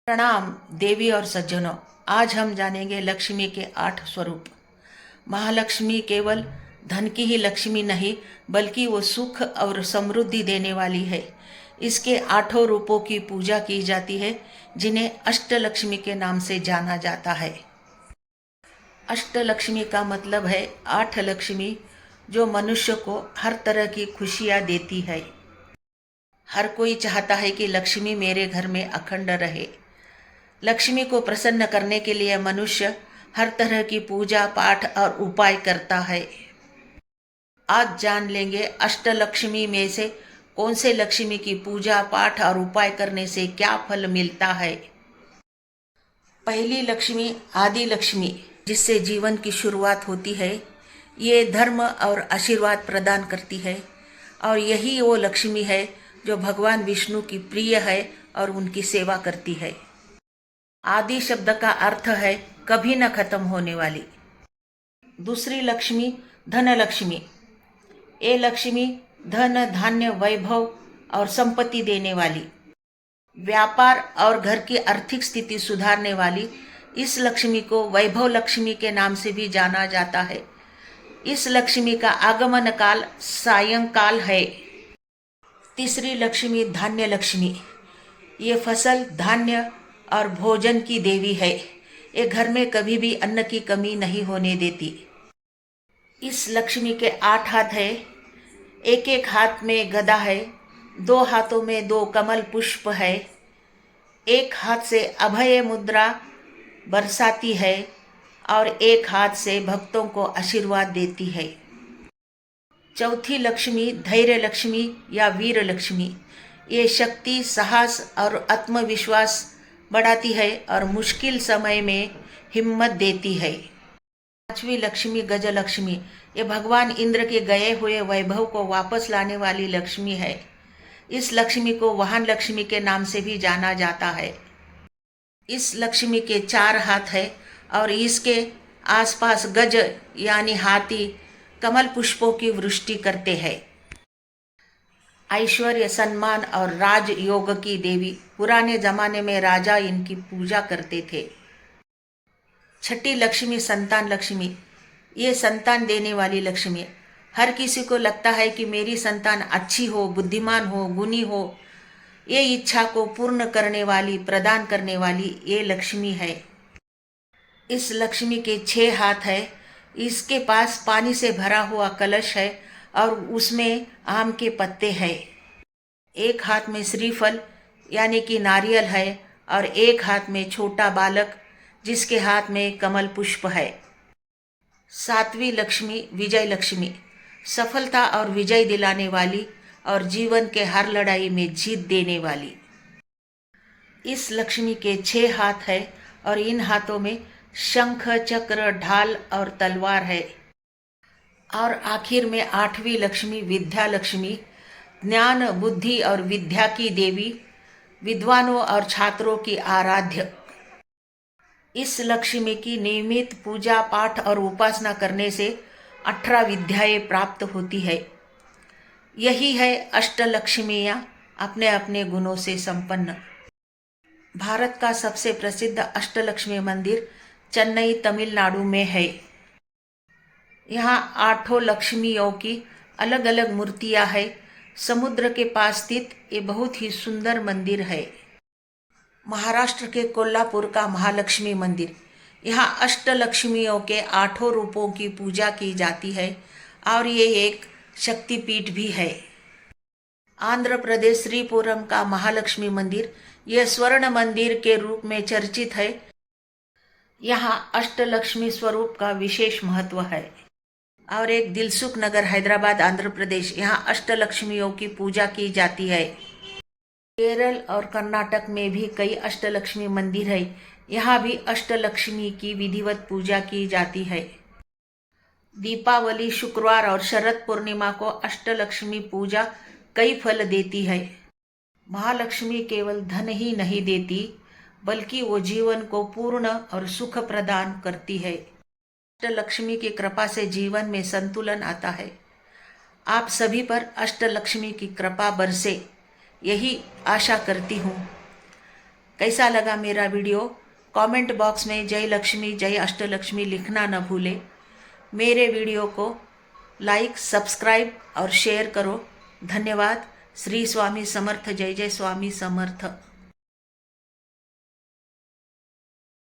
प्रणाम देवी और सज्जनों। आज हम जानेंगे लक्ष्मी के 8 स्वरूप। महालक्ष्मी केवल धन की ही लक्ष्मी नहीं, बल्कि वो सुख और समृद्धि देने वाली है। इसके 8 रूपों की पूजा की जाती है, जिन्हें अष्टलक्ष्मी के नाम से जाना जाता है। अष्टलक्ष्मी का मतलब है 8 लक्ष्मी, जो मनुष्य को हर तरह की खुशियाँ देती है। हर कोई चाहता है कि लक्ष्मी मेरे घर में अखंड रहे। लक्ष्मी को प्रसन्न करने के लिए मनुष्य हर तरह की पूजा पाठ और उपाय करता है। आज जान लेंगे अष्टलक्ष्मी में से कौन से लक्ष्मी की पूजा पाठ और उपाय करने से क्या फल मिलता है। पहली लक्ष्मी आदि लक्ष्मी, जिससे जीवन की शुरुआत होती है। ये धर्म और आशीर्वाद प्रदान करती है, और यही वो लक्ष्मी है जो भगवान विष्णु की प्रिय है और उनकी सेवा करती है। आदि शब्द का अर्थ है कभी न खत्म होने वाली। दूसरी लक्ष्मी धन लक्ष्मी। ये लक्ष्मी धन धान्य वैभव और संपत्ति देने वाली, व्यापार और घर की आर्थिक स्थिति सुधारने वाली इस लक्ष्मी को वैभव लक्ष्मी के नाम से भी जाना जाता है। इस लक्ष्मी का आगमन काल सायंकाल है। तीसरी लक्ष्मी धान्य लक्ष्मी। ये फसल धान्य और भोजन की देवी है। ये घर में कभी भी अन्न की कमी नहीं होने देती। इस लक्ष्मी के 8 हाथ है। एक एक हाथ में गदा है, 2 हाथों में 2 कमल पुष्प है, एक हाथ से अभय मुद्रा बरसाती है और एक हाथ से भक्तों को आशीर्वाद देती है। चौथी लक्ष्मी धैर्य लक्ष्मी या वीर लक्ष्मी। ये शक्ति, साहस और आत्मविश्वास बढ़ाती है और मुश्किल समय में हिम्मत देती है। पांचवी लक्ष्मी गजलक्ष्मी। ये भगवान इंद्र के गए हुए वैभव को वापस लाने वाली लक्ष्मी है। इस लक्ष्मी को वाहन लक्ष्मी के नाम से भी जाना जाता है। इस लक्ष्मी के 4 हाथ है और इसके आसपास गज यानी हाथी कमल पुष्पों की वृष्टि करते हैं। ऐश्वर्य, सम्मान और राज योग की देवी। पुराने जमाने में राजा इनकी पूजा करते थे। छठी लक्ष्मी संतान लक्ष्मी। ये संतान देने वाली लक्ष्मी। हर किसी को लगता है कि मेरी संतान अच्छी हो, बुद्धिमान हो, गुणी हो। ये इच्छा को पूर्ण करने वाली, प्रदान करने वाली ये लक्ष्मी है। इस लक्ष्मी के 6 हाथ है। इसके पास पानी से भरा हुआ कलश है और उसमें आम के पत्ते हैं। एक हाथ में श्रीफल यानी कि नारियल है और एक हाथ में छोटा बालक, जिसके हाथ में कमल पुष्प है। 7वीं लक्ष्मी विजय लक्ष्मी। सफलता और विजय दिलाने वाली और जीवन के हर लड़ाई में जीत देने वाली। इस लक्ष्मी के 6 हाथ है और इन हाथों में शंख, चक्र, ढाल और तलवार है। और आखिर में 8वीं लक्ष्मी विद्या लक्ष्मी। ज्ञान, बुद्धि और विद्या की देवी, विद्वानों और छात्रों की आराध्य। इस लक्ष्मी की नियमित पूजा पाठ और उपासना करने से 18 विद्याएं प्राप्त होती है। यही है अष्टलक्ष्मियाँ, अपने अपने गुणों से संपन्न। भारत का सबसे प्रसिद्ध अष्टलक्ष्मी मंदिर चेन्नई, तमिलनाडु में है। यहाँ 8 लक्ष्मियों की अलग अलग मूर्तियाँ हैं। समुद्र के पास स्थित ये बहुत ही सुंदर मंदिर है। महाराष्ट्र के कोल्हापुर का महालक्ष्मी मंदिर। यहाँ अष्टलक्ष्मियों के 8 रूपों की पूजा की जाती है और ये एक शक्तिपीठ भी है। आंध्र प्रदेश श्रीपुरम का महालक्ष्मी मंदिर, यह स्वर्ण मंदिर के रूप में चर्चित है। यहाँ अष्टलक्ष्मी स्वरूप का विशेष महत्व है। और एक दिलसुख नगर हैदराबाद, आंध्र प्रदेश, यहाँ अष्टलक्ष्मियों की पूजा की जाती है। केरल और कर्नाटक में भी कई अष्टलक्ष्मी मंदिर है। यहाँ भी अष्टलक्ष्मी की विधिवत पूजा की जाती है। दीपावली, शुक्रवार और शरद पूर्णिमा को अष्टलक्ष्मी पूजा कई फल देती है। महालक्ष्मी केवल धन ही नहीं देती, बल्कि वो जीवन को पूर्ण और सुख प्रदान करती है। अष्टलक्ष्मी की कृपा से जीवन में संतुलन आता है। आप सभी पर अष्टलक्ष्मी की कृपा बरसे, यही आशा करती हूँ। कैसा लगा मेरा वीडियो? कमेंट बॉक्स में जय लक्ष्मी जय अष्टलक्ष्मी लिखना न भूले। मेरे वीडियो को लाइक, सब्सक्राइब और शेयर करो। धन्यवाद। श्री स्वामी समर्थ। जय जय स्वामी समर्थ।